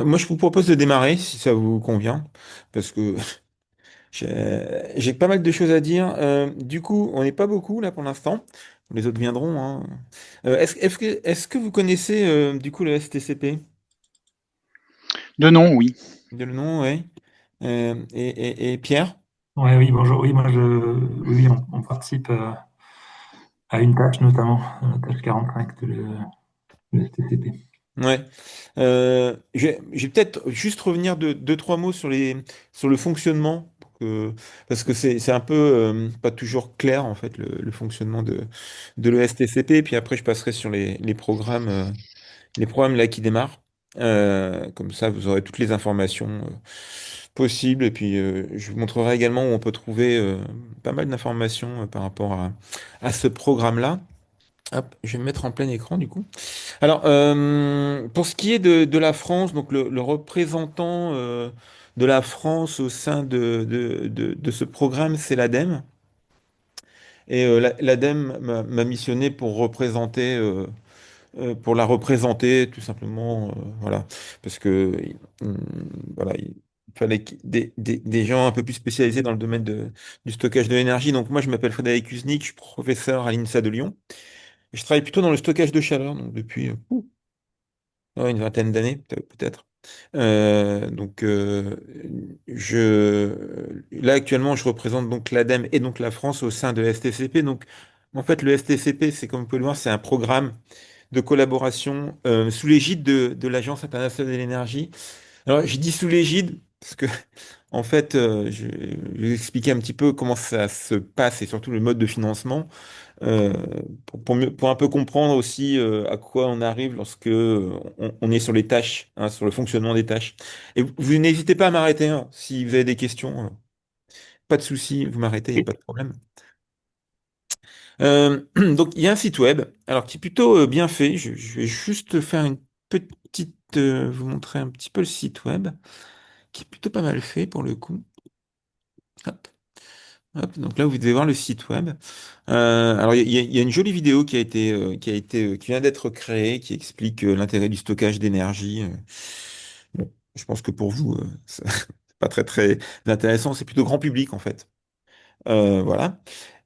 Moi, je vous propose de démarrer si ça vous convient, parce que j'ai pas mal de choses à dire. Du coup, on n'est pas beaucoup là pour l'instant. Les autres viendront, hein. Est-ce que vous connaissez du coup le STCP? De nom, oui. De le nom, ouais. Et Pierre? Ouais, oui, bonjour. Oui, moi, oui, on participe à une tâche, notamment la tâche 45 de le STCP. Ouais. Je vais peut-être juste revenir de deux, trois mots sur le fonctionnement, parce que c'est un peu pas toujours clair en fait le fonctionnement de l'ESTCP. Puis après, je passerai sur les programmes là qui démarrent. Comme ça, vous aurez toutes les informations possibles. Et puis, je vous montrerai également où on peut trouver pas mal d'informations par rapport à ce programme-là. Hop, je vais me mettre en plein écran du coup. Alors, pour ce qui est de la France, donc le représentant de la France au sein de ce programme, c'est l'ADEME. Et l'ADEME m'a missionné pour la représenter, tout simplement, voilà, parce que hum, voilà, il fallait des gens un peu plus spécialisés dans le domaine du stockage de l'énergie. Donc moi, je m'appelle Frédéric Kuznik, je suis professeur à l'INSA de Lyon. Et je travaille plutôt dans le stockage de chaleur, donc depuis ouais, une vingtaine d'années, peut-être. Donc, là actuellement, je représente donc l'ADEME et donc la France au sein de STCP. Donc, en fait, le STCP, c'est comme vous pouvez le voir, c'est un programme de collaboration sous l'égide de l'Agence internationale de l'énergie. Alors, je dis sous l'égide parce que, en fait, je vais expliquer un petit peu comment ça se passe et surtout le mode de financement euh, pour un peu comprendre aussi à quoi on arrive lorsque on est sur les tâches, hein, sur le fonctionnement des tâches. Et vous n'hésitez pas à m'arrêter hein, si vous avez des questions. Pas de souci, vous m'arrêtez, il n'y a pas de problème. Donc, il y a un site web, alors qui est plutôt bien fait. Je vais juste faire une petite, vous montrer un petit peu le site web, qui est plutôt pas mal fait pour le coup. Hop, hop. Donc là, vous devez voir le site web. Alors, il y a une jolie vidéo qui vient d'être créée, qui explique l'intérêt du stockage d'énergie. Bon, je pense que pour vous, c'est pas très très intéressant. C'est plutôt grand public en fait. Voilà.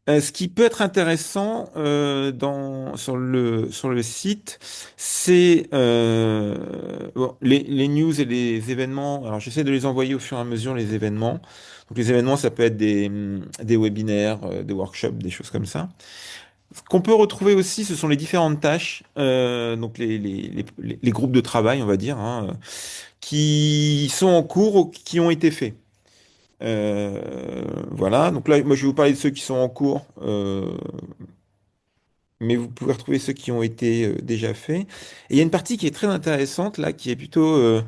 Ce qui peut être intéressant sur le site, c'est bon, les news et les événements. Alors, j'essaie de les envoyer au fur et à mesure, les événements. Donc, les événements, ça peut être des webinaires, des workshops, des choses comme ça. Ce qu'on peut retrouver aussi, ce sont les différentes tâches, donc les groupes de travail, on va dire, hein, qui sont en cours ou qui ont été faits. Voilà, donc là, moi je vais vous parler de ceux qui sont en cours, mais vous pouvez retrouver ceux qui ont été déjà faits. Et il y a une partie qui est très intéressante là, qui est plutôt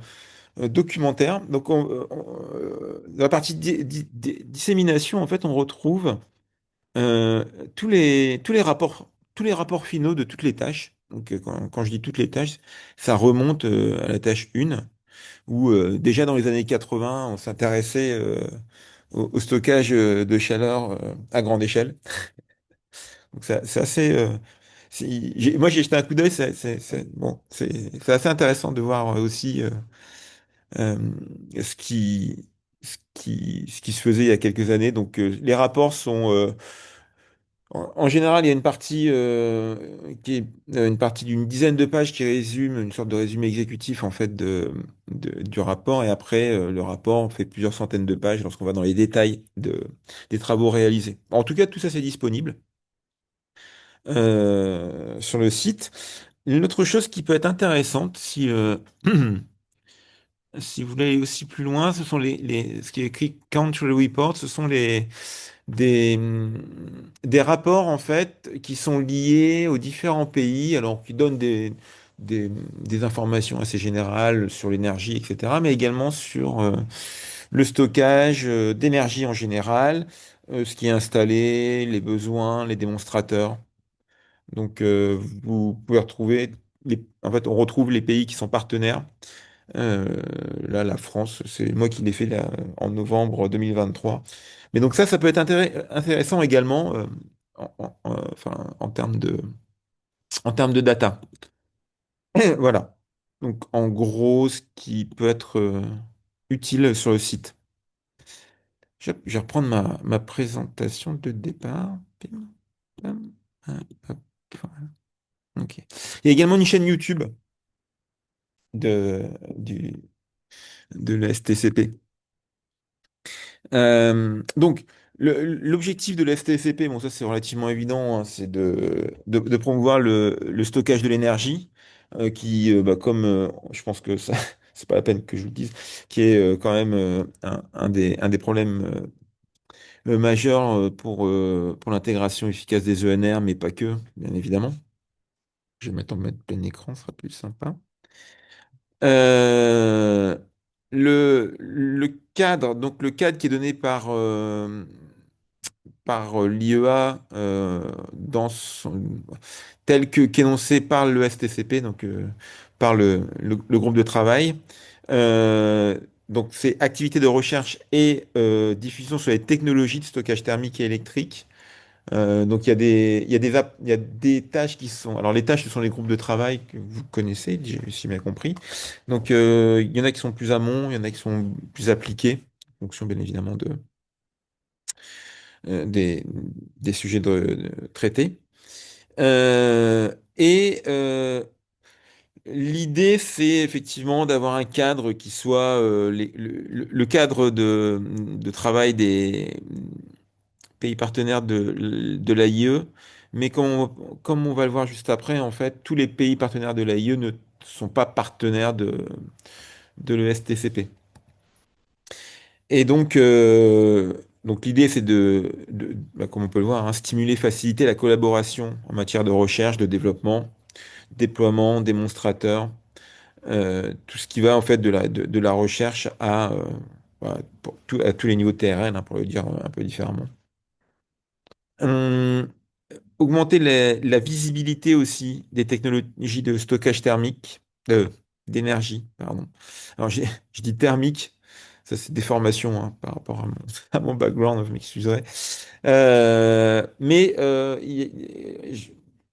documentaire. Donc dans la partie dissémination, en fait, on retrouve euh, tous les rapports finaux de toutes les tâches. Donc quand je dis toutes les tâches, ça remonte à la tâche 1, où déjà dans les années 80, on s'intéressait au stockage de chaleur à grande échelle. Donc c'est assez. Moi j'ai jeté un coup d'œil, bon, c'est assez intéressant de voir aussi euh, ce ce qui se faisait il y a quelques années. Donc les rapports sont en général, il y a une partie qui est une partie d'une dizaine de pages qui résume une sorte de résumé exécutif en fait du rapport et après le rapport fait plusieurs centaines de pages lorsqu'on va dans les détails des travaux réalisés. En tout cas, tout ça c'est disponible sur le site. Une autre chose qui peut être intéressante si si vous voulez aller aussi plus loin, ce sont ce qui est écrit Country Report, ce sont des rapports en fait qui sont liés aux différents pays, alors qui donnent des informations assez générales sur l'énergie, etc., mais également sur le stockage d'énergie en général, ce qui est installé, les besoins, les démonstrateurs. Donc vous pouvez retrouver en fait on retrouve les pays qui sont partenaires. Euh, Là, la France, c'est moi qui l'ai fait là, en novembre 2023. Mais donc ça peut être intéressant également enfin, en termes de data. Voilà. Donc, en gros, ce qui peut être utile sur le site. Je vais reprendre ma présentation de départ. Pim, pam, hop, voilà. Ok. Il y a également une chaîne YouTube de, du, de la STCP. Donc, l'objectif de la STCP, bon, ça c'est relativement évident, hein, c'est de promouvoir le stockage de l'énergie, qui, bah, comme je pense que ça, c'est pas la peine que je vous le dise, qui est quand même un des problèmes majeurs pour l'intégration efficace des ENR, mais pas que, bien évidemment. Je vais mettre plein écran, ce sera plus sympa. Euh, le cadre, donc le cadre qui est donné par l'IEA tel que qu'énoncé par le STCP, donc par le groupe de travail. Euh, donc c'est activité de recherche et diffusion sur les technologies de stockage thermique et électrique. Donc il y a des tâches qui sont. Alors les tâches, ce sont les groupes de travail que vous connaissez, j'ai si bien compris. Donc il y en a qui sont plus amont, il y en a qui sont plus appliqués, en fonction bien évidemment euh, des, des sujets traités. Et l'idée, c'est effectivement d'avoir un cadre qui soit le cadre de travail des pays partenaires de l'AIE. Mais comme on va le voir juste après, en fait, tous les pays partenaires de l'AIE ne sont pas partenaires de l'ESTCP. Et donc l'idée, c'est bah, comme on peut le voir, hein, stimuler, faciliter la collaboration en matière de recherche, de développement, déploiement, démonstrateur, tout ce qui va en fait de la recherche voilà, à tous les niveaux de TRL, hein, pour le dire un peu différemment. Hum, Augmenter la visibilité aussi des technologies de stockage thermique, d'énergie, pardon. Alors, je dis thermique, ça c'est des formations hein, par rapport à à mon background, je m'excuserai. Mais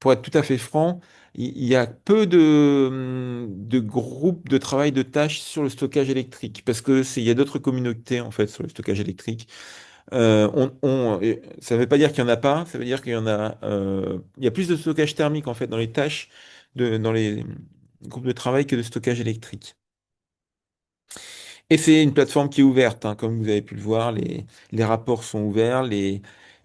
pour être tout à fait franc, il y a peu de groupes de travail de tâches sur le stockage électrique, parce que il y a d'autres communautés en fait sur le stockage électrique. Ça ne veut pas dire qu'il n'y en a pas, ça veut dire qu'il y en a. Il y a plus de stockage thermique en fait dans les tâches, dans les groupes de travail que de stockage électrique. Et c'est une plateforme qui est ouverte, hein, comme vous avez pu le voir, les rapports sont ouverts,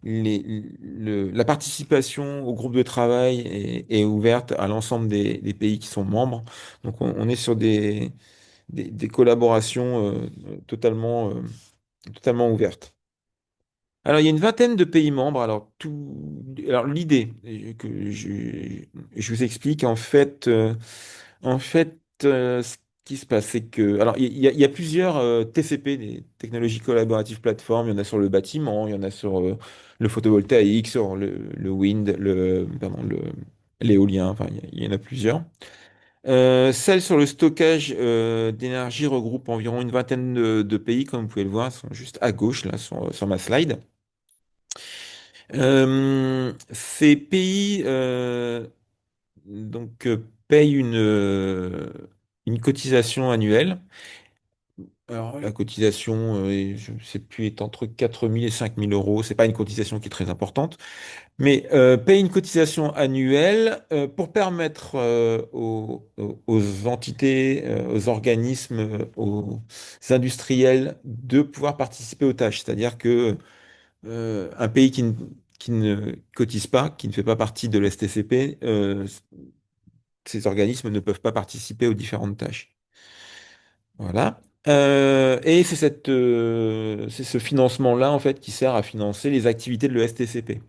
la participation au groupe de travail est ouverte à l'ensemble des pays qui sont membres. Donc on est sur des collaborations totalement ouvertes. Alors, il y a une vingtaine de pays membres. Alors l'idée que je vous explique, en fait, ce qui se passe, c'est que, alors, il y a plusieurs TCP, des technologies collaboratives plateformes. Il y en a sur le bâtiment, il y en a sur le photovoltaïque, sur le wind, pardon, l'éolien. Enfin, il y en a plusieurs. Celles sur le stockage d'énergie regroupent environ une vingtaine de pays, comme vous pouvez le voir, elles sont juste à gauche là sur ma slide. Ces pays payent une cotisation annuelle. Alors la cotisation, je ne sais plus, est entre 4 000 et 5 000 euros. C'est pas une cotisation qui est très importante, mais payent une cotisation annuelle pour permettre aux entités, aux organismes, aux industriels de pouvoir participer aux tâches. C'est-à-dire que un pays qui ne cotise pas, qui ne fait pas partie de l'STCP, ces organismes ne peuvent pas participer aux différentes tâches. Voilà. Et c'est ce financement-là, en fait, qui sert à financer les activités de l'ESTCP.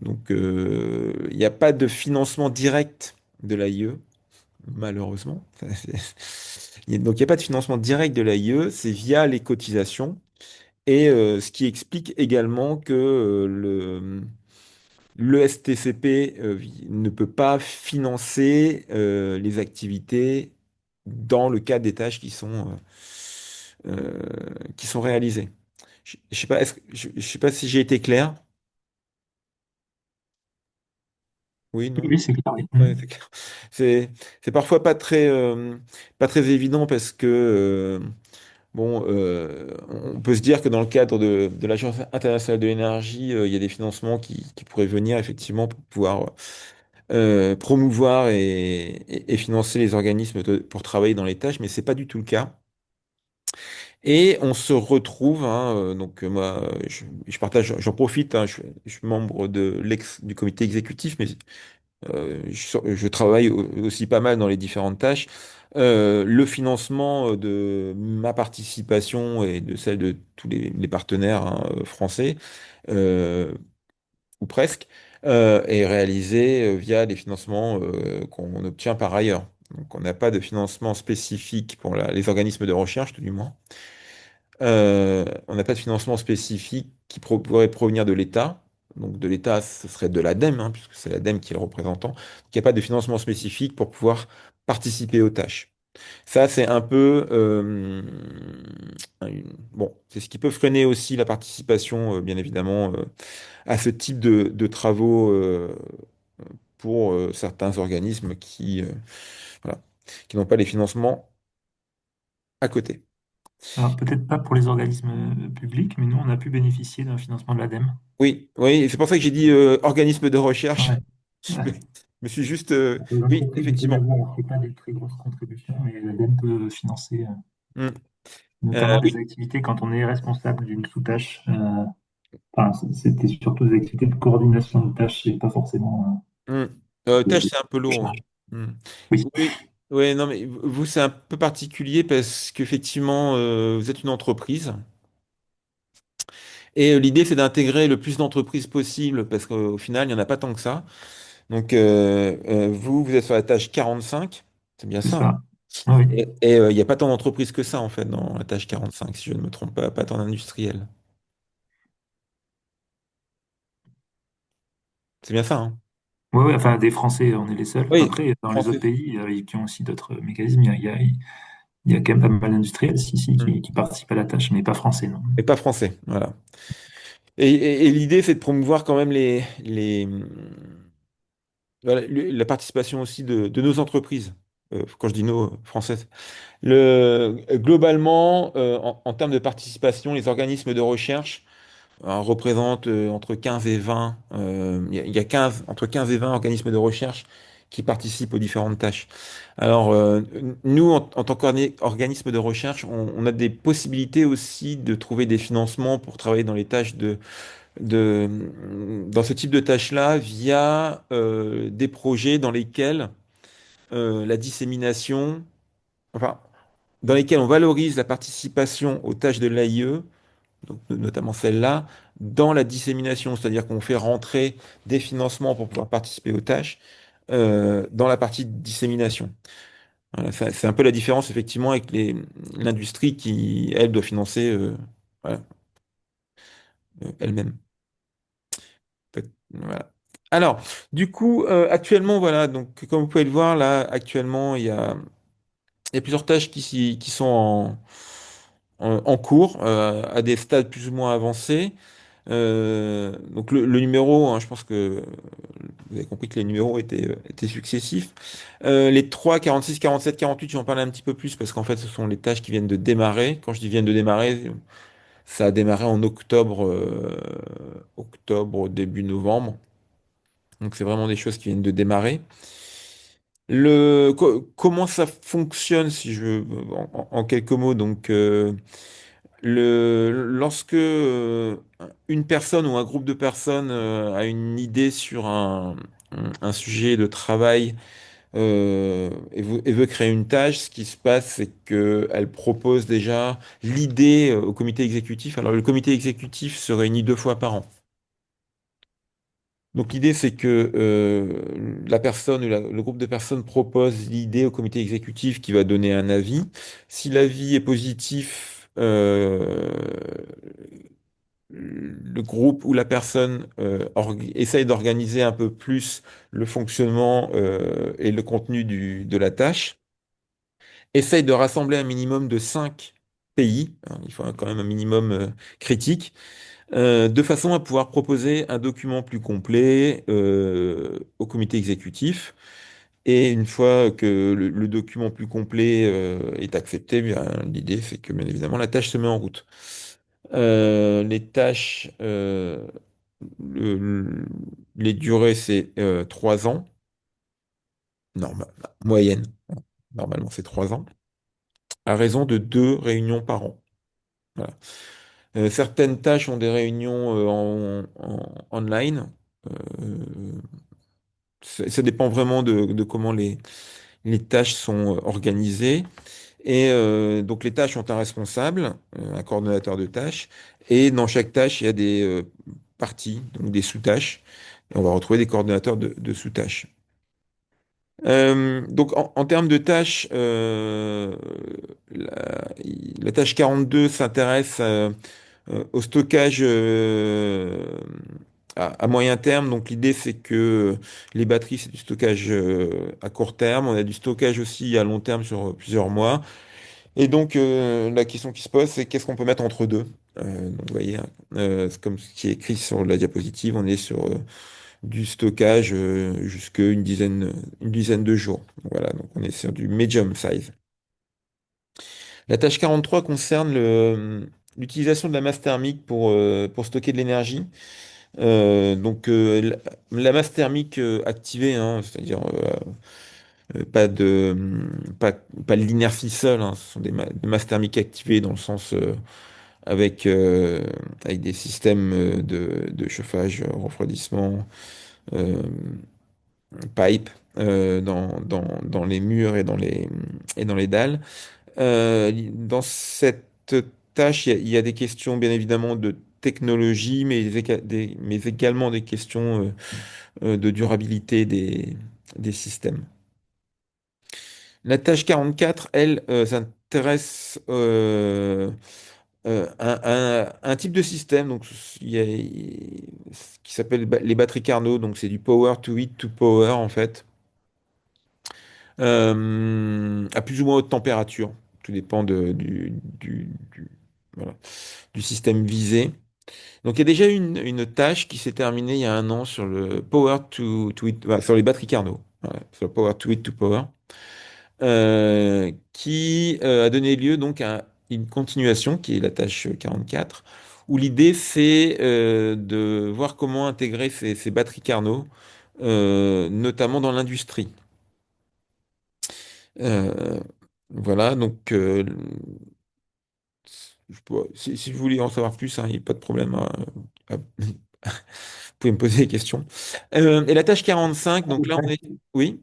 Donc, il n'y a pas de financement direct de l'AIE, malheureusement. Donc, il n'y a pas de financement direct de l'AIE, c'est via les cotisations. Et ce qui explique également que le STCP ne peut pas financer les activités dans le cadre des tâches qui sont réalisées. Je sais pas, je sais pas si j'ai été clair. Oui, Oui, non. oui, c'est clair, oui. Ouais, c'est clair. C'est parfois pas très évident parce que bon, on peut se dire que dans le cadre de l'Agence internationale de l'énergie, il y a des financements qui pourraient venir effectivement pour pouvoir promouvoir et financer les organismes pour travailler dans les tâches, mais c'est pas du tout le cas. Et on se retrouve, hein, donc moi, je partage, j'en profite, hein, je suis membre du comité exécutif, mais je travaille aussi pas mal dans les différentes tâches. Le financement de ma participation et de celle de tous les partenaires hein, français, euh, ou presque, est réalisé via des financements qu'on obtient par ailleurs. Donc on n'a pas de financement spécifique pour les organismes de recherche, tout du moins. On n'a pas de financement spécifique qui pourrait provenir de l'État. Donc de l'État, ce serait de l'ADEME, hein, puisque c'est l'ADEME qui est le représentant. Donc, il n'y a pas de financement spécifique pour pouvoir participer aux tâches. Ça, c'est un peu... bon, c'est ce qui peut freiner aussi la participation, bien évidemment, à ce type de travaux pour certains organismes voilà, qui n'ont pas les financements à côté. Alors, peut-être pas pour les organismes publics, mais nous, on a pu bénéficier d'un financement de l'ADEME. Oui, oui, c'est pour ça que j'ai dit organisme de recherche. Ouais. Je me, je me suis juste... Les oui, entreprises peuvent effectivement. avoir, c'est pas des très grosses contributions, mais l'ADEME peut financer Mm. notamment Oui, des activités quand on est responsable d'une sous-tâche. Enfin, c'était surtout des activités de coordination de tâches et pas forcément. mm. De, Tâche, de c'est un peu lourd. charge. Hein. Mm. Oui, Oui, ouais, non, mais vous, c'est un peu particulier parce qu'effectivement, vous êtes une entreprise. Et l'idée, c'est d'intégrer le plus d'entreprises possible parce qu'au final, il n'y en a pas tant que ça. Donc, vous, vous êtes sur la tâche 45. C'est bien c'est ça. Hein. ça. Ah oui, Et il n'y a pas tant d'entreprises que ça, en fait, dans la tâche 45, si je ne me trompe pas, pas tant d'industriels. C'est bien ça, hein? ouais, ouais, enfin, des Français, on est les seuls. Oui, Après, dans les autres français. pays, qui ont aussi d'autres mécanismes, il y a quand même pas mal d'industriels ici Hmm. qui participent à la tâche, mais pas français, non. Et pas français, voilà. Et l'idée, c'est de promouvoir quand même voilà, la participation aussi de nos entreprises. Quand je dis nos, françaises. Globalement, en termes de participation, les organismes de recherche représentent entre 15 et 20, il y a 15, entre 15 et 20 organismes de recherche qui participent aux différentes tâches. Alors, nous, en tant qu'organisme de recherche, on a des possibilités aussi de trouver des financements pour travailler dans les tâches de, dans ce type de tâches-là via des projets dans lesquels la dissémination, enfin, dans lesquels on valorise la participation aux tâches de l'AIE, donc notamment celle-là, dans la dissémination, c'est-à-dire qu'on fait rentrer des financements pour pouvoir participer aux tâches dans la partie dissémination. Voilà, c'est un peu la différence effectivement avec l'industrie qui, elle, doit financer voilà, elle-même. Voilà. Alors, du coup, actuellement, voilà, donc comme vous pouvez le voir, là, actuellement, il y a plusieurs tâches qui sont en cours, à des stades plus ou moins avancés. Donc le numéro, hein, je pense que vous avez compris que les numéros étaient successifs. Les 3, 46, 47, 48, j'en parle un petit peu plus parce qu'en fait, ce sont les tâches qui viennent de démarrer. Quand je dis viennent de démarrer, ça a démarré en octobre, octobre, début novembre. Donc c'est vraiment des choses qui viennent de démarrer. Comment ça fonctionne, si je, en quelques mots, donc lorsque une personne ou un groupe de personnes a une idée sur un sujet de travail et veut créer une tâche, ce qui se passe, c'est qu'elle propose déjà l'idée au comité exécutif. Alors le comité exécutif se réunit 2 fois par an. Donc l'idée, c'est que la personne ou le groupe de personnes propose l'idée au comité exécutif qui va donner un avis. Si l'avis est positif, le groupe ou la personne essaye d'organiser un peu plus le fonctionnement et le contenu de la tâche, essaye de rassembler un minimum de 5. pays, hein, il faut quand même un minimum critique, de façon à pouvoir proposer un document plus complet au comité exécutif. Et une fois que le document plus complet est accepté, bien, l'idée c'est que bien évidemment la tâche se met en route. Les tâches, le- le- les durées, c'est 3 ans, moyenne. Normalement, c'est 3 ans, à raison de 2 réunions par an. Voilà. Certaines tâches ont des réunions online. Euh, ça dépend vraiment de comment les tâches sont organisées. Et donc les tâches ont un responsable, un coordonnateur de tâches, et dans chaque tâche, il y a des parties, donc des sous-tâches. Et on va retrouver des coordonnateurs de sous-tâches. Donc en termes de tâches, la, la tâche 42 s'intéresse au stockage à moyen terme. Donc l'idée c'est que les batteries c'est du stockage à court terme. On a du stockage aussi à long terme sur plusieurs mois. Et donc, la question qui se pose, c'est qu'est-ce qu'on peut mettre entre deux? Donc, vous voyez, hein, c'est comme ce qui est écrit sur la diapositive, on est sur du stockage jusqu'à une dizaine de jours. Voilà, donc on est sur du medium size. La tâche 43 concerne l'utilisation de la masse thermique pour stocker de l'énergie. Donc, la masse thermique activée, hein, c'est-à-dire pas pas de l'inertie seule, hein, ce sont des masses thermiques activées dans le sens avec des systèmes de chauffage, refroidissement, euh, pipe dans les murs et dans les dalles. Dans cette tâche, il y a des questions bien évidemment de technologie, mais également des questions de durabilité des systèmes. La tâche 44, elle, s'intéresse à un type de système donc, qui s'appelle les batteries Carnot. Donc, c'est du power to heat to power, en fait, à plus ou moins haute température. Tout dépend voilà, du système visé. Donc, il y a déjà une tâche qui s'est terminée il y a un an sur le power to heat, voilà, sur les batteries Carnot. Voilà, sur le power to heat to power. Qui a donné lieu donc à une continuation qui est la tâche 44, où l'idée c'est de voir comment intégrer ces batteries Carnot, notamment dans l'industrie. Euh, voilà, donc si vous voulez en savoir plus, hein, il n'y a pas de problème, hein, vous pouvez me poser des questions. Et la tâche 45, donc là on est... Oui.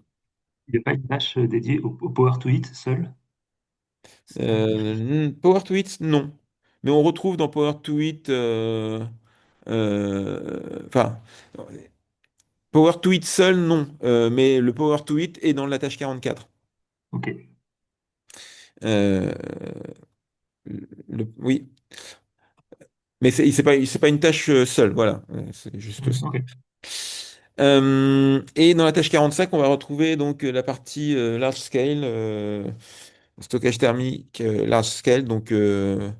Il n'y a pas une tâche dédiée au Power to It seul? Power to It, non. Mais on retrouve dans Power to It, enfin, Power to It seul, non. Mais le Power to It est dans la tâche 44. Ok. Euh, oui. Mais c'est pas une tâche seule, voilà. C'est juste ça. Ok. Et dans la tâche 45, on va retrouver donc la partie large scale, stockage thermique large scale. Donc, Euh,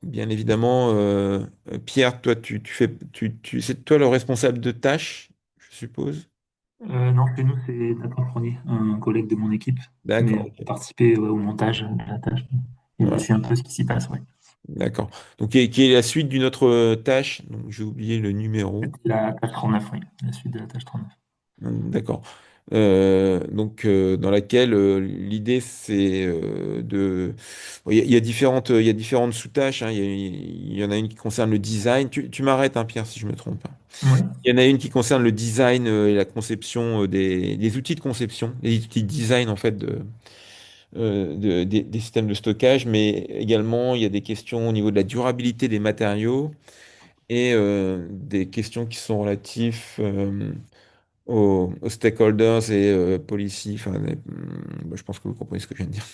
bien évidemment, Pierre, toi, c'est toi le responsable de tâche, je suppose. Non, chez nous, c'est Nathan Fournier, un collègue de mon équipe, mais D'accord, qui a ok. participé ouais, au montage de la tâche. Il Voilà, suit un peu ce qui s'y passe, ouais. d'accord. Donc, qui est la suite d'une autre tâche. Donc, j'ai oublié le numéro. C'était la tâche 39, oui, la suite de la tâche 39. D'accord. Donc, dans laquelle l'idée, c'est bon, il y a différentes sous-tâches, hein. Il y en a une qui concerne le design. Tu m'arrêtes, hein, Pierre, si je me trompe pas. Oui. Il y en a une qui concerne le design et la conception des outils de conception, les outils de design en fait des systèmes de stockage, mais également il y a des questions au niveau de la durabilité des matériaux et des questions qui sont relatives aux stakeholders et policy. Enfin, je pense que vous comprenez ce que je viens de dire.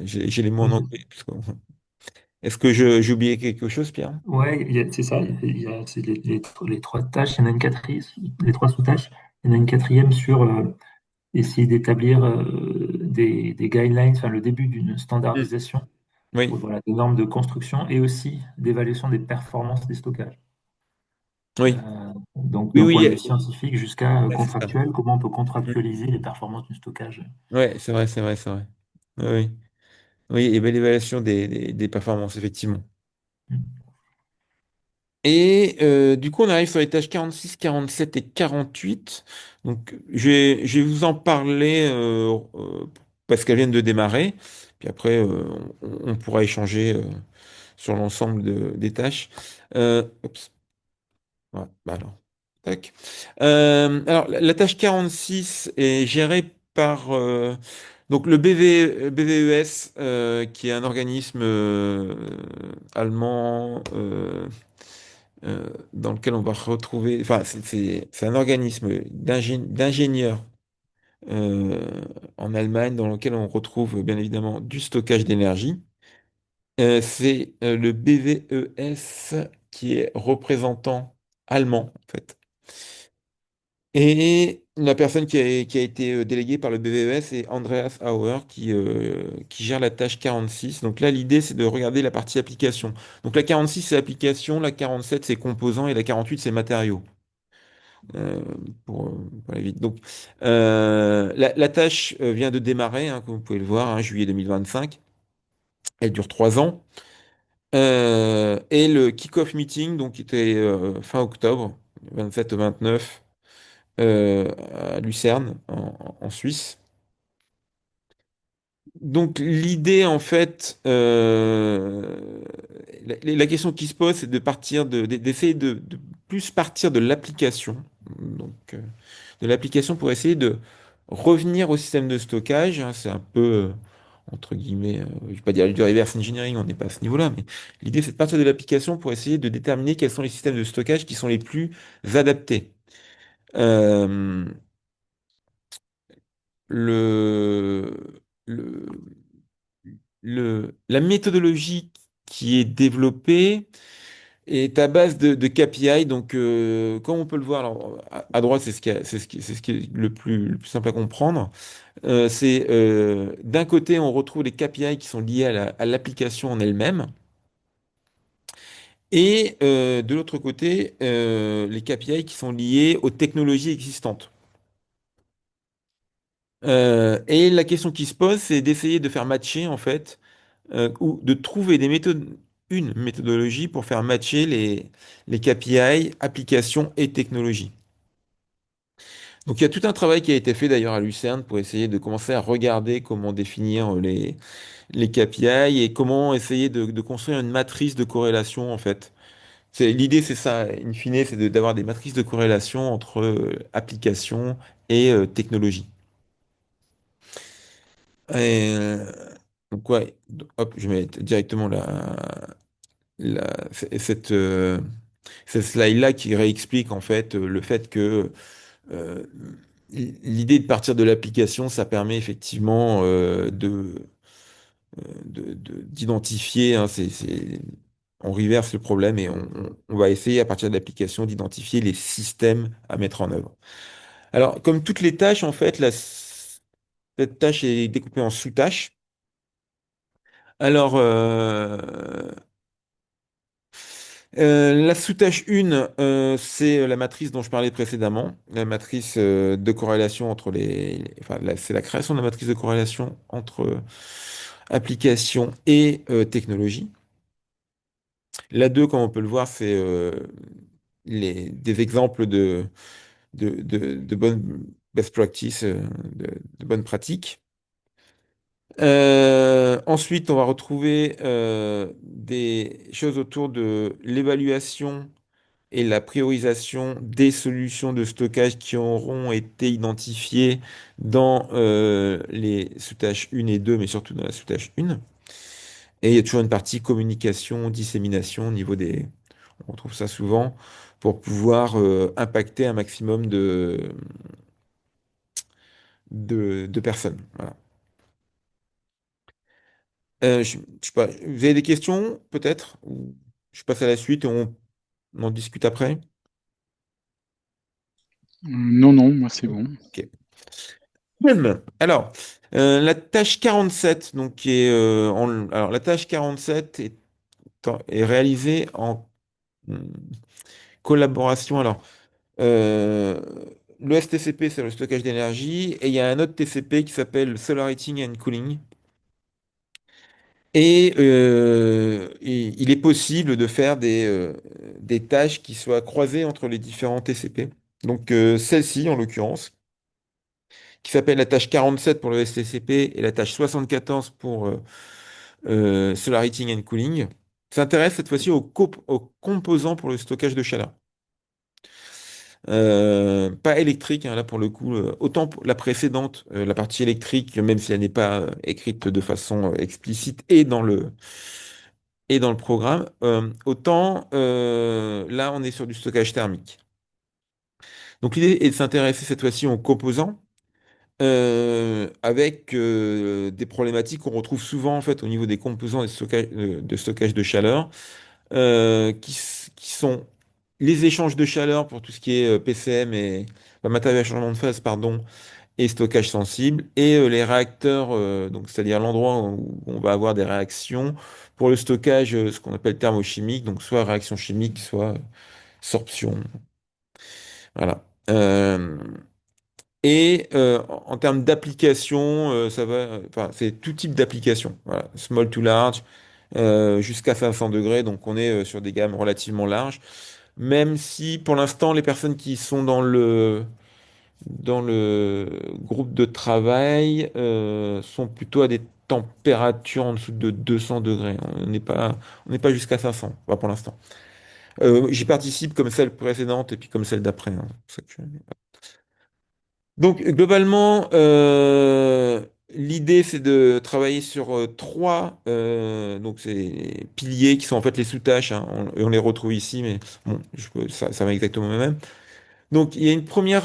J'ai les mots en anglais. Est-ce que j'ai oublié quelque chose, Pierre? Ouais, c'est ça. C'est les trois tâches. Il y en a une quatrième, les trois sous-tâches. Il y en a une quatrième sur essayer d'établir des guidelines, enfin le début d'une Mm. standardisation, Oui, voilà, des normes de construction et aussi d'évaluation des performances des stockages. oui, Donc oui, d'un point de vue oui, scientifique jusqu'à ouais, c'est ça. contractuel, comment on peut Mm. contractualiser les performances du stockage. Ouais, c'est vrai, c'est vrai, c'est vrai. Oui, oui. Oui, et bien l'évaluation des performances, effectivement. Mm. Et du coup, on arrive sur les tâches 46, 47 et 48. Donc, je vais vous en parler parce qu'elles viennent de démarrer. Puis après, on pourra échanger sur l'ensemble des tâches. Oups. Ouais, bah alors. Tac. Alors, la tâche 46 est gérée par donc le BVES, qui est un organisme allemand. Dans lequel on va retrouver, enfin, c'est un organisme d'ingénieurs euh, en Allemagne dans lequel on retrouve bien évidemment du stockage d'énergie. C'est le BVES qui est représentant allemand, en fait. Et la personne qui a été déléguée par le BVES est Andreas Auer qui gère la tâche 46. Donc là, l'idée, c'est de regarder la partie application. Donc la 46, c'est application, la 47, c'est composants et la 48, c'est matériaux. euh, pour aller vite. Donc, la tâche vient de démarrer, hein, comme vous pouvez le voir, hein, juillet 2025. Elle dure 3 ans. Et le kick-off meeting, donc, était fin octobre, 27 au 29, à Lucerne, en Suisse. Donc l'idée, en fait, la question qui se pose, c'est de partir d'essayer de plus partir de l'application. Donc de l'application pour essayer de revenir au système de stockage, hein. C'est un peu, entre guillemets, je ne vais pas dire du reverse engineering, on n'est pas à ce niveau-là, mais l'idée, c'est de partir de l'application pour essayer de déterminer quels sont les systèmes de stockage qui sont les plus adaptés. Euh, le, le, la méthodologie qui est développée est à base de KPI. Donc, comme on peut le voir, alors, à droite, c'est ce qui est le plus simple à comprendre. C'est d'un côté, on retrouve les KPI qui sont liés à l'application en elle-même. Et de l'autre côté, les KPI qui sont liés aux technologies existantes. Et la question qui se pose, c'est d'essayer de faire matcher, en fait, ou de trouver une méthodologie pour faire matcher les KPI, applications et technologies. Donc il y a tout un travail qui a été fait d'ailleurs à Lucerne pour essayer de commencer à regarder comment définir les KPI et comment essayer de construire une matrice de corrélation en fait. L'idée c'est ça, in fine, c'est d'avoir des matrices de corrélation entre applications et technologie. Et, donc ouais, hop, je vais mettre directement cette, cette slide-là qui réexplique en fait le fait que euh, l'idée de partir de l'application, ça permet effectivement d'identifier, hein, on reverse le problème et on va essayer à partir de l'application d'identifier les systèmes à mettre en œuvre. Alors, comme toutes les tâches, en fait, cette tâche est découpée en sous-tâches. Alors, la sous-tâche 1, c'est la matrice dont je parlais précédemment, la matrice de corrélation entre enfin, c'est la création de la matrice de corrélation entre application et technologie. La 2, comme on peut le voir, c'est des exemples de bonnes best practices, de bonnes pratiques. Ensuite, on va retrouver des choses autour de l'évaluation et la priorisation des solutions de stockage qui auront été identifiées dans les sous-tâches 1 et 2, mais surtout dans la sous-tâche 1. Et il y a toujours une partie communication, dissémination au niveau des... On retrouve ça souvent pour pouvoir impacter un maximum de personnes. Voilà. Je sais pas, vous avez des questions peut-être? Ou je passe à la suite et on en discute après? Non, non, moi c'est bon. Ok. Alors, la tâche 47, donc qui est alors la tâche 47 est réalisée en hum, collaboration. Alors, euh, le STCP, c'est le stockage d'énergie, et il y a un autre TCP qui s'appelle Solar Heating and Cooling. Et il est possible de faire des tâches qui soient croisées entre les différents TCP. Donc, celle-ci, en l'occurrence, qui s'appelle la tâche 47 pour le STCP et la tâche 74 pour Solar Heating and Cooling, s'intéresse cette fois-ci aux composants pour le stockage de chaleur. Pas électrique, hein, là pour le coup, autant pour la précédente, la partie électrique, même si elle n'est pas écrite de façon explicite et dans le programme, autant là on est sur du stockage thermique. Donc l'idée est de s'intéresser cette fois-ci aux composants avec des problématiques qu'on retrouve souvent en fait au niveau des composants de stockage de chaleur, qui sont les échanges de chaleur pour tout ce qui est PCM et matériel à changement de phase, pardon, et stockage sensible, et les réacteurs, donc c'est-à-dire l'endroit où on va avoir des réactions pour le stockage, ce qu'on appelle thermochimique, donc soit réaction chimique, soit sorption. Voilà. En termes d'application, ça va, enfin, c'est tout type d'application. Voilà. Small to large, jusqu'à 500 degrés, donc on est sur des gammes relativement larges. Même si pour l'instant, les personnes qui sont dans le groupe de travail sont plutôt à des températures en dessous de 200 degrés. On n'est pas jusqu'à 500, pas pour l'instant. J'y participe comme celle précédente et puis comme celle d'après, hein. C'est pour ça que Donc, globalement, l'idée, c'est de travailler sur trois donc ces piliers qui sont en fait les sous-tâches, hein. On les retrouve ici, mais bon, ça va exactement le même. Donc, il y a une première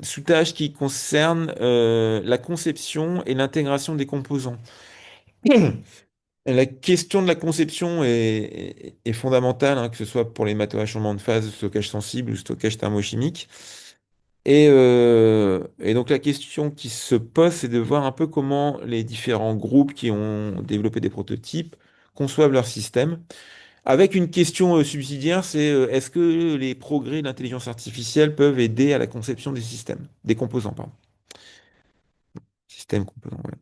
sous-tâche qui concerne la conception et l'intégration des composants. La question de la conception est fondamentale, hein, que ce soit pour les matériaux à changement de phase, stockage sensible ou stockage thermochimique. Et donc la question qui se pose, c'est de voir un peu comment les différents groupes qui ont développé des prototypes conçoivent leur système. Avec une question subsidiaire, c'est est-ce que les progrès de l'intelligence artificielle peuvent aider à la conception des systèmes, des composants, pardon. Systèmes composants, voilà.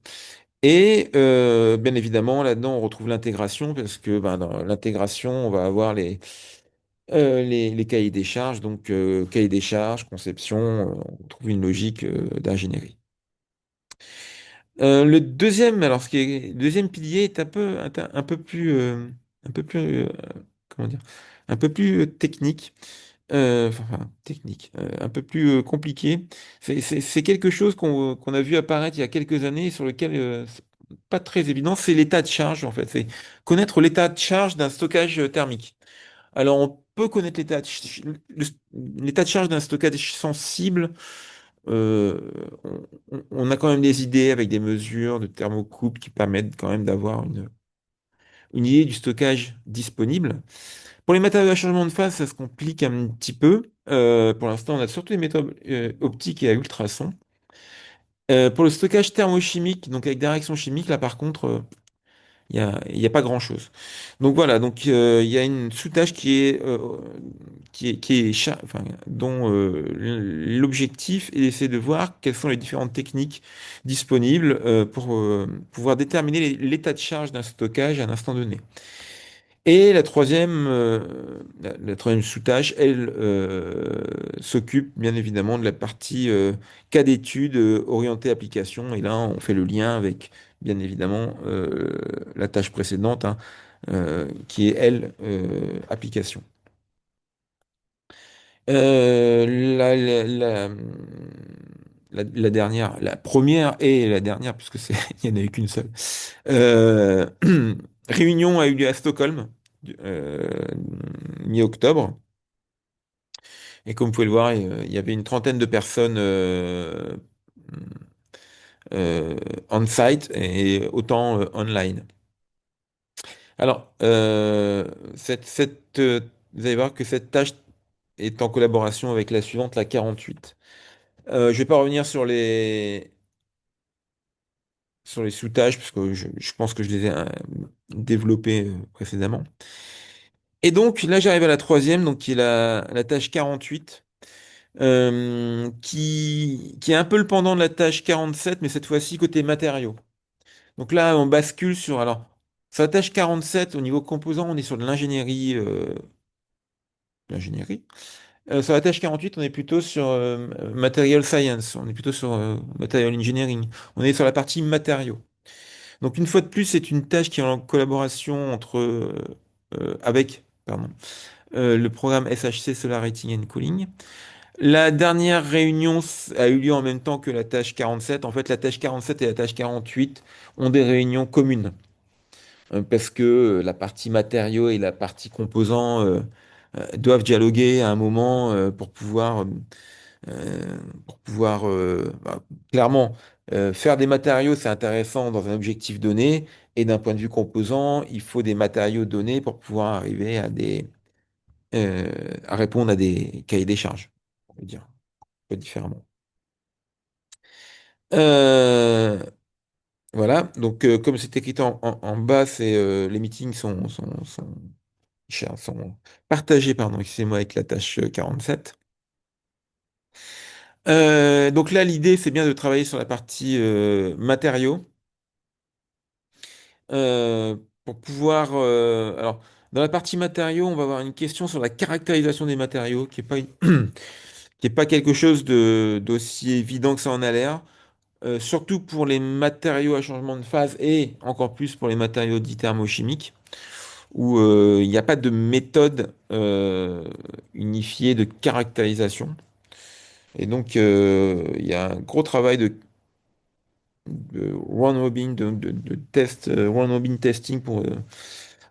Et bien évidemment, là-dedans, on retrouve l'intégration, parce que ben, dans l'intégration, on va avoir les cahiers des charges, donc cahier des charges, conception, on trouve une logique d'ingénierie. Le deuxième pilier est un peu plus, comment dire, un peu plus technique, technique, un peu plus compliqué. C'est quelque chose qu'on a vu apparaître il y a quelques années, sur lequel c'est pas très évident, c'est l'état de charge en fait. C'est connaître l'état de charge d'un stockage thermique. Alors, on peut connaître l'état de charge d'un stockage sensible. Euh, on a quand même des idées avec des mesures de thermocouple qui permettent quand même d'avoir une idée du stockage disponible. Pour les matériaux à changement de phase, ça se complique un petit peu. Pour l'instant, on a surtout les méthodes optiques et à ultrasons. Pour le stockage thermochimique, donc avec des réactions chimiques, là par contre, il y a pas grand-chose. Donc voilà, donc il y a une sous-tâche enfin, dont l'objectif est d'essayer de voir quelles sont les différentes techniques disponibles pour pouvoir déterminer l'état de charge d'un stockage à un instant donné. Et la troisième sous-tâche, elle s'occupe bien évidemment de la partie cas d'étude orientée application. Et là, on fait le lien avec bien évidemment la tâche précédente, hein, qui est elle application. La dernière, la première et la dernière, puisque il n'y en a eu qu'une seule. Euh, Réunion a eu lieu à Stockholm, euh, mi-octobre. Et comme vous pouvez le voir, il y avait une trentaine de personnes euh, on-site et autant online. Alors, vous allez voir que cette tâche est en collaboration avec la suivante, la 48. Je vais pas revenir sur les sous-tâches, parce que je pense que je les ai développées précédemment. Et donc là, j'arrive à la troisième, donc qui est la tâche 48, qui est un peu le pendant de la tâche 47, mais cette fois-ci côté matériaux. Donc là, on bascule sur... Alors, sur la tâche 47, au niveau composant, on est sur de l'ingénierie. L'ingénierie. Sur la tâche 48, on est plutôt sur Material Science, on est plutôt sur Material Engineering. On est sur la partie matériaux. Donc une fois de plus, c'est une tâche qui est en collaboration avec pardon, le programme SHC Solar Heating and Cooling. La dernière réunion a eu lieu en même temps que la tâche 47. En fait, la tâche 47 et la tâche 48 ont des réunions communes parce que la partie matériaux et la partie composants doivent dialoguer à un moment pour pouvoir clairement faire des matériaux, c'est intéressant dans un objectif donné, et d'un point de vue composant, il faut des matériaux donnés pour pouvoir arriver euh, à répondre à des cahiers des charges, on peut dire, un peu différemment. Euh, voilà, donc comme c'est écrit en bas, les meetings sont partagés, pardon, excusez-moi, avec la tâche 47. Donc là, l'idée, c'est bien de travailler sur la partie matériaux pour pouvoir. Alors, dans la partie matériaux, on va avoir une question sur la caractérisation des matériaux, qui est pas, qui est pas quelque chose d'aussi évident que ça en a l'air. Surtout pour les matériaux à changement de phase et encore plus pour les matériaux dits thermochimiques, où il n'y a pas de méthode unifiée de caractérisation. Et donc, il y a un gros travail de round robin, de test, round robin testing pour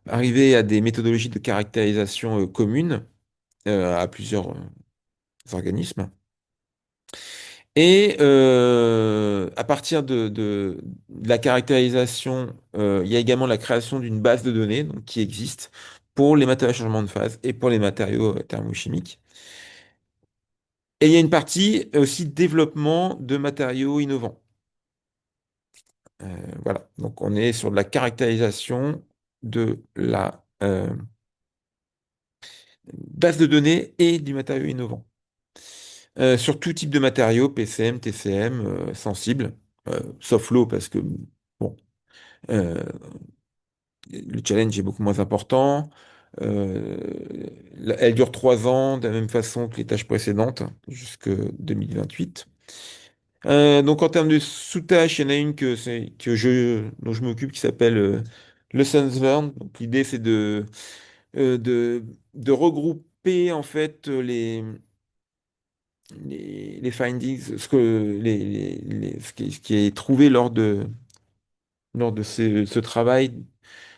arriver à des méthodologies de caractérisation communes à plusieurs organismes. Et à partir de la caractérisation, il y a également la création d'une base de données donc, qui existe pour les matériaux à changement de phase et pour les matériaux thermochimiques. Et il y a une partie aussi développement de matériaux innovants. Voilà, donc on est sur de la caractérisation de la base de données et du matériau innovant. Sur tout type de matériaux, PCM, TCM, sensibles, sauf l'eau parce que bon, euh, le challenge est beaucoup moins important. Euh, Elle dure 3 ans, de la même façon que les tâches précédentes, jusque 2028. Donc en termes de sous-tâches, il y en a une dont je m'occupe qui s'appelle Lessons Learned. Donc l'idée c'est euh, de, de regrouper en fait les findings, ce qui est trouvé lors de ce travail,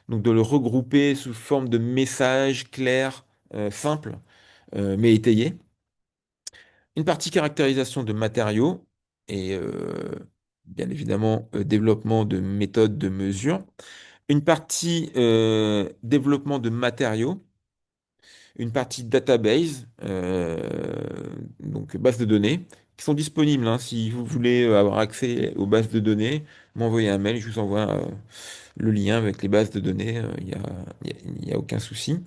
donc de le regrouper sous forme de messages clairs, simples, mais étayés. Une partie caractérisation de matériaux et bien évidemment développement de méthodes de mesure. Une partie développement de matériaux, une partie database, donc base de données, qui sont disponibles. Hein. Si vous voulez avoir accès aux bases de données, m'envoyez un mail, je vous envoie le lien avec les bases de données, il y a aucun souci.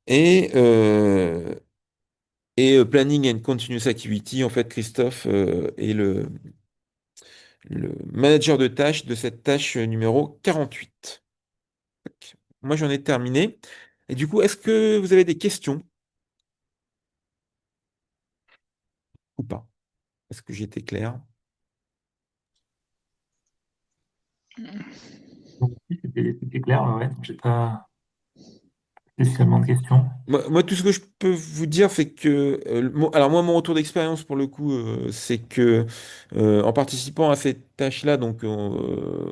Et, euh, et Planning and Continuous Activity, en fait, Christophe est le manager de tâches de cette tâche numéro 48. Tac. Moi, j'en ai terminé. Et du coup, est-ce que vous avez des questions ou pas? Est-ce que j'étais clair? Donc, oui, c'était clair, ouais, donc j'ai pas spécialement de questions. Moi, tout ce que je peux vous dire, c'est que, alors moi, mon retour d'expérience pour le coup, c'est que en participant à cette tâche-là, donc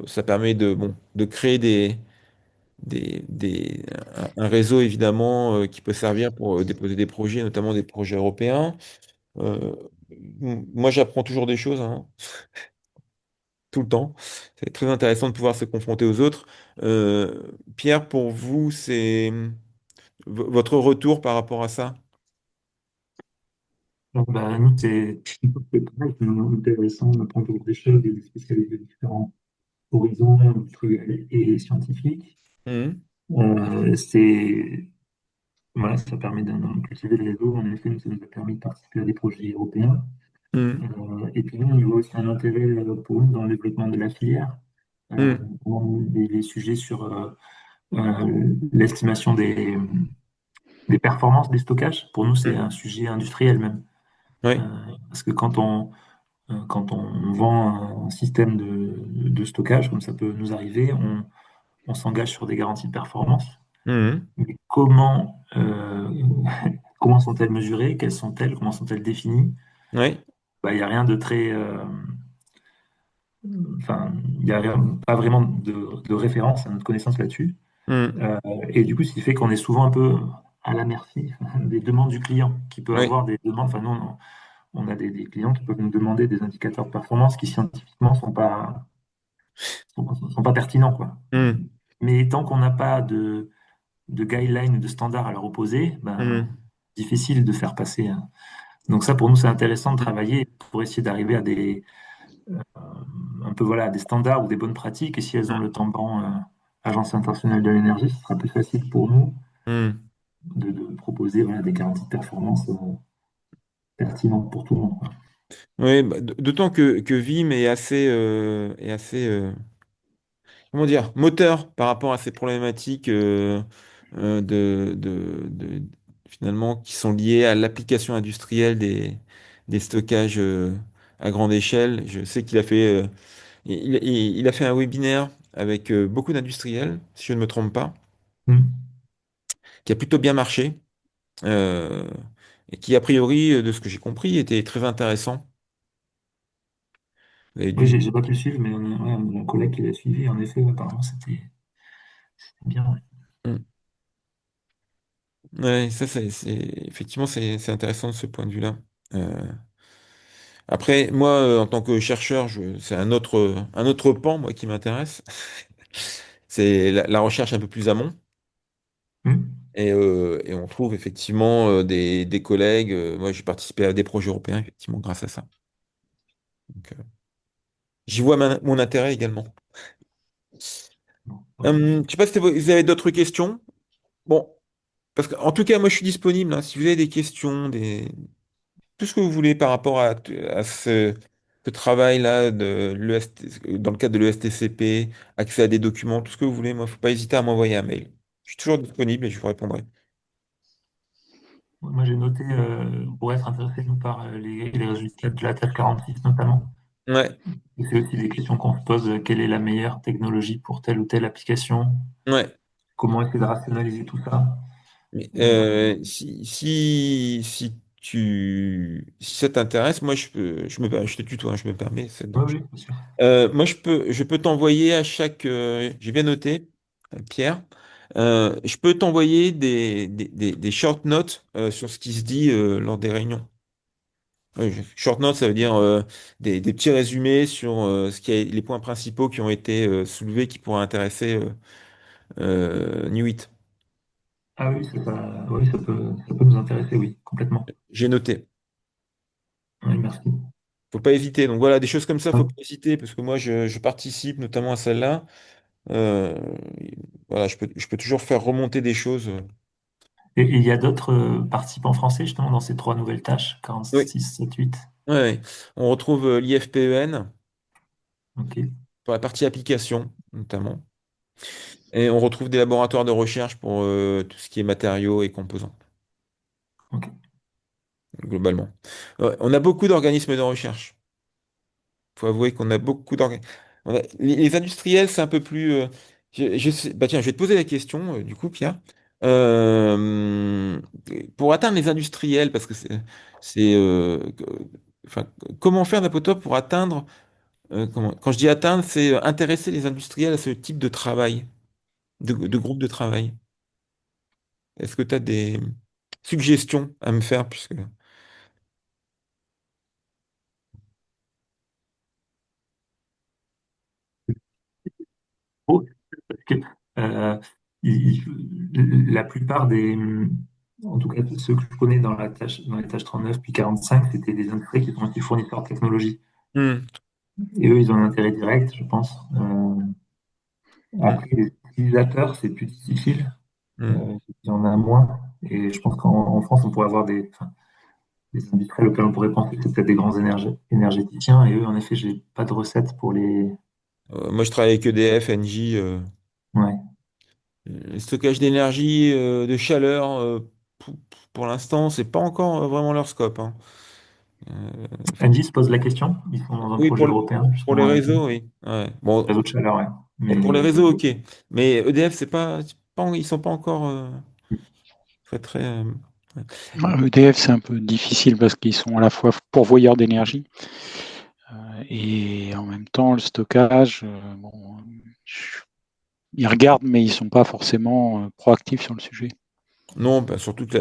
ça permet bon, de créer un réseau évidemment qui peut servir pour déposer des projets, notamment des projets européens. Euh, Moi, j'apprends toujours des choses, hein, tout le temps. C'est très intéressant de pouvoir se confronter aux autres. Pierre, pour vous, c'est votre retour par rapport à ça? Nous, c'est pareil, c'est intéressant d'apprendre des choses et de spécialiser différents horizons industriels et scientifiques. Mhm. C'est Voilà, ça permet de cultiver le réseau. En effet, ça nous a permis de participer à des projets européens. Mhm. Et puis nous, on y voit aussi un intérêt pour nous dans le développement de la filière. Mhm. Les sujets sur l'estimation des performances des stockages, pour nous, c'est Mhm. un sujet industriel même. Oui, Parce que quand on vend un système de stockage, comme ça peut nous arriver, on s'engage sur des garanties de performance. Mhm. Mais comment sont-elles mesurées? Quelles sont-elles? Comment sont-elles définies? Oui. Il n'y a rien de très, enfin, il n'y a pas vraiment de référence à notre connaissance là-dessus. Mhm. Euh, et du coup, ce qui fait qu'on est souvent un peu à la merci des demandes du client, qui peut Oui. avoir des demandes. Enfin, nous, on a des clients qui peuvent nous demander des indicateurs de performance qui scientifiquement sont pas pertinents, quoi. Mhm. Mais tant qu'on n'a pas de guidelines, de standards à leur opposer, Mhm. difficile de faire passer, hein. Donc ça, pour nous, c'est intéressant de travailler pour essayer d'arriver à un peu voilà, des standards ou des bonnes pratiques. Et si elles ont le tampon Agence internationale de l'énergie, ce sera plus facile pour nous Mhm. de proposer voilà, des garanties de performance pertinentes pour tout le monde, quoi. Oui, bah, d'autant que Vim est assez comment dire, moteur par rapport à ces problématiques finalement qui sont liées à l'application industrielle des stockages à grande échelle. Je sais qu'il a fait, il a fait un webinaire avec beaucoup d'industriels, si je ne me trompe pas, Hmm. qui a plutôt bien marché euh, et qui, a priori, de ce que j'ai compris, était très intéressant. Vous avez Oui, dû. j'ai pas pu le suivre, mais ouais, mon collègue qui l'a suivi, en effet, ouais, apparemment, c'était bien. Ouais. Mm. Ouais, ça, effectivement, c'est intéressant de ce point de vue-là. Euh, Après, moi, en tant que chercheur, c'est un autre pan, moi, qui m'intéresse. C'est la recherche un peu plus amont. Hmm. Et on trouve effectivement des collègues. Moi, j'ai participé à des projets européens, effectivement, grâce à ça. Donc, j'y vois mon intérêt également. Bon, ouais. Je sais pas si vous avez d'autres questions. Bon, parce qu'en tout cas, moi, je suis disponible, hein. Si vous avez des questions, tout ce que vous voulez par rapport à ce travail-là de dans le cadre de l'ESTCP, accès à des documents, tout ce que vous voulez, moi, faut pas hésiter à m'envoyer un mail. Je suis toujours disponible et je vous répondrai. Moi, j'ai noté, pour être intéressé, nous, par les résultats de la TAP 46 notamment. Ouais, Et c'est aussi des questions qu'on se pose, quelle est la meilleure technologie pour telle ou telle application? ouais. Comment essayer de rationaliser tout ça? Mais Euh, si ça t'intéresse, moi, je te tutoie, hein, je me permets, ça te oui, dérange. oui, bien sûr. Moi, je peux t'envoyer à chaque. J'ai bien noté, Pierre. Je peux t'envoyer des short notes sur ce qui se dit lors des réunions. Short notes, ça veut dire des petits résumés sur les points principaux qui ont été soulevés qui pourraient intéresser Nuit. Ah oui, oui, ça peut nous intéresser, oui, complètement. J'ai noté. Oui, merci. Faut pas hésiter. Donc voilà, des choses comme ça, faut Ouais. pas hésiter parce que moi, je participe notamment à celle-là. Euh, voilà, je peux toujours faire remonter des choses. Et il y a d'autres participants français, justement, dans ces trois nouvelles tâches, Oui. 46, 7, 8. Ouais, ouais. On retrouve l'IFPEN Ok, pour la partie application, notamment. Et on retrouve des laboratoires de recherche pour tout ce qui est matériaux et composants, ok. globalement. Ouais, on a beaucoup d'organismes de recherche. Il faut avouer qu'on a beaucoup d'organismes. Les industriels, c'est un peu plus. Bah tiens, je vais te poser la question, du coup, Pierre. Euh, pour atteindre les industriels, parce que c'est, enfin, comment faire d'après toi pour atteindre. Quand je dis atteindre, c'est intéresser les industriels à ce type de travail, de groupe de travail. Est-ce que tu as des suggestions à me faire puisque... Oh, parce que euh, la plupart en tout cas, ceux que je connais dans les tâches 39 puis 45, c'était des industries qui sont aussi fournisseurs de technologie. Hmm, Et eux, ils ont un intérêt direct, je pense. hmm, Après, les utilisateurs, c'est plus difficile. hmm. Il y en a moins. Et je pense qu'en France, on pourrait avoir enfin, des industriels auxquels on pourrait penser que c'est peut-être des grands énergéticiens. Et eux, en effet, j'ai pas de recette pour les. Moi, je travaille avec EDF, Engie. Ouais. Le stockage d'énergie, de chaleur, pour, pour l'instant, c'est pas encore vraiment leur scope, hein. Engie Effectivement. se pose la question. Ils sont dans un Oui, projet européen, pour les justement, avec un réseaux, oui. Ouais. Bon, réseau de chaleur, ouais. pour les Mais réseaux, ok. Mais EDF, ils sont pas encore très, très. Ouais. EDF, c'est un peu difficile parce qu'ils sont à la fois pourvoyeurs d'énergie et en même temps le stockage. Bon, ils regardent, mais ils sont pas forcément proactifs sur le sujet. Non, bah, surtout que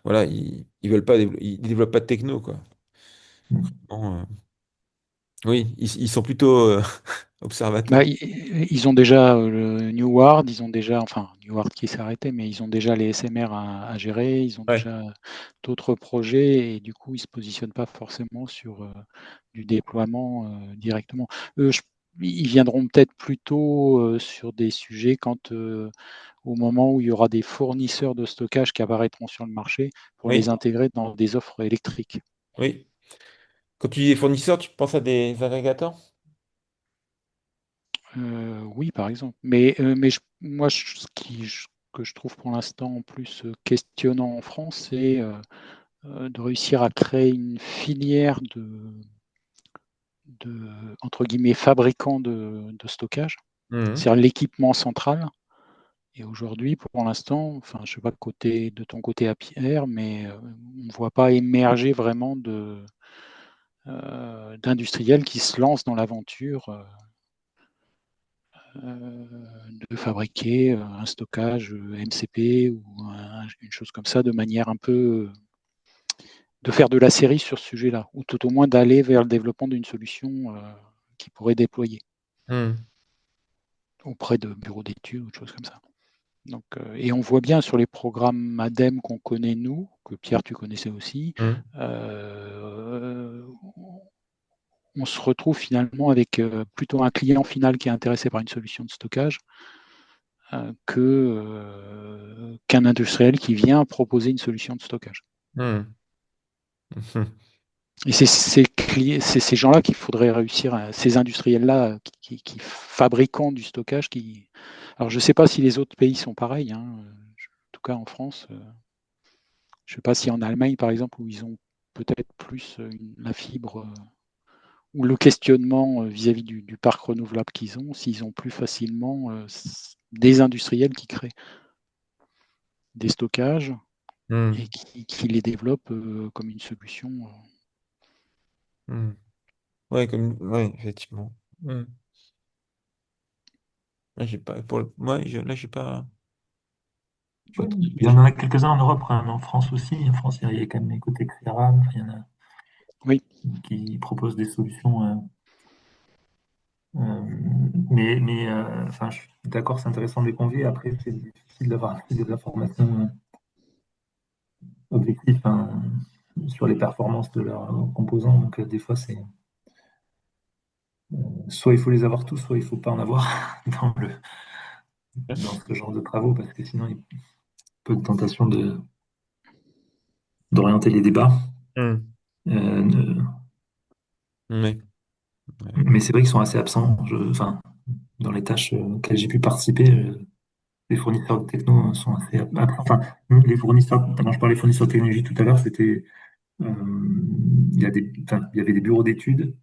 voilà, ils veulent pas, ils développent pas de techno, quoi. Bon, oui, ils sont plutôt Bah, observateurs. ils ont déjà le Neward, ils ont déjà, enfin Neward qui s'est arrêté, mais ils ont déjà les SMR à gérer, ils ont Ouais, déjà d'autres projets et du coup ils se positionnent pas forcément sur du déploiement directement. Eux, ils viendront peut-être plutôt sur des sujets quand au moment où il y aura des fournisseurs de stockage qui apparaîtront sur le marché pour les oui, intégrer dans des offres électriques. oui. Quand tu dis des fournisseurs, tu penses à des agrégateurs? Oui, par exemple. Mais moi, que je trouve pour l'instant en plus questionnant en France, c'est de réussir à créer une filière de entre guillemets, fabricants de stockage, Mhm. c'est-à-dire l'équipement central. Et aujourd'hui, pour l'instant, enfin, je sais pas de ton côté à Pierre, mais on ne voit pas émerger vraiment d'industriels qui se lancent dans l'aventure de fabriquer un stockage MCP ou une chose comme ça de manière un peu de faire de la série sur ce sujet-là, ou tout au moins d'aller vers le développement d'une solution qui pourrait déployer Mhm. auprès de bureaux d'études ou de choses comme ça. Donc, et on voit bien sur les programmes ADEME qu'on connaît nous, que Pierre tu connaissais aussi, Mhm. euh, on se retrouve finalement avec plutôt un client final qui est intéressé par une solution de stockage qu'un industriel qui vient proposer une solution de stockage. Mhm. Mhm. Et c'est ces gens-là qu'il faudrait réussir, ces industriels-là qui fabriquant du stockage. Alors je ne sais pas si les autres pays sont pareils, hein. En tout cas en France, je ne sais pas si en Allemagne par exemple où ils ont peut-être plus la fibre ou le questionnement vis-à-vis du parc renouvelable qu'ils ont, s'ils ont plus facilement des industriels qui créent des stockages et Mhm. qui les développent comme une solution. Mhm. Ouais, ouais, effectivement. Mhm. Là, j'ai pas, là, j'ai pas, pas trop Il y en spécial. a quelques-uns en Europe, quand même. En France aussi. En France, il y a quand même les côtés Xeram. Enfin, il y en a Oui, qui proposent des solutions. Enfin, je suis d'accord, c'est intéressant de les convier. Après, c'est difficile d'avoir des informations objectives, hein, sur les performances de leurs composants. Donc, des fois, c'est soit il faut les avoir tous, soit il faut pas en avoir dans ce genre de travaux, parce que sinon, il y a peu de tentation d'orienter les débats. Mhm. Euh, Ouais, ouais. mais c'est vrai qu'ils sont assez absents. Enfin, dans les tâches auxquelles j'ai pu participer, les fournisseurs de techno sont assez absents. Enfin, les fournisseurs, quand je parlais fournisseurs de technologie tout à l'heure, c'était il y avait des bureaux d'études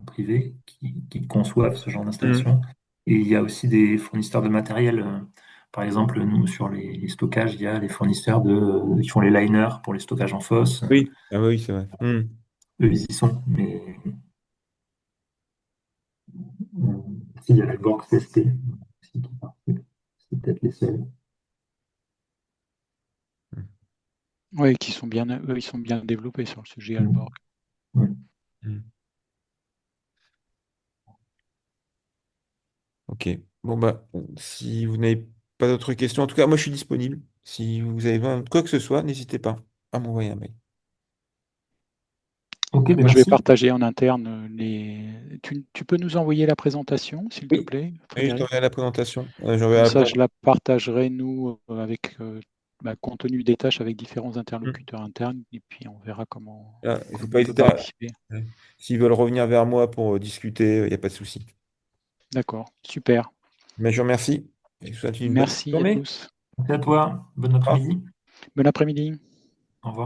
privés qui conçoivent ce genre Mhm. d'installation. Et il y a aussi des fournisseurs de matériel. Par exemple, nous, sur les stockages, il y a les fournisseurs qui font les liners pour les stockages en fosse. Oui, ah oui, c'est vrai. Mhm. Eux, ils y sont. Mais s'il y a la Borg CST, aussi qui participe. C'est peut-être les seuls. ouais, eux, ils sont bien développés sur le sujet Mm. Alborg. Ouais. Mhm. Ok. Bon, bah, si vous n'avez pas d'autres questions, en tout cas, moi, je suis disponible. Si vous avez besoin de quoi que ce soit, n'hésitez pas à m'envoyer un mail. Ok, ben Moi, je vais merci. partager en interne Tu peux nous envoyer la présentation, s'il te Oui, plaît, oui, je Frédéric? t'enverrai la présentation. J'enverrai Comme la ça, je présentation. la partagerai, nous, avec compte tenu des tâches avec différents Hmm. interlocuteurs internes, et puis on verra comment, Voilà, il ne faut comment pas on peut hésiter à... participer. Ouais. S'ils veulent revenir vers moi pour discuter, il n'y a pas de souci. D'accord, super. Mais je vous remercie et je vous souhaite une bonne Merci à journée. tous. Merci à toi. Bon Au revoir. après-midi. Bon après-midi. Au revoir.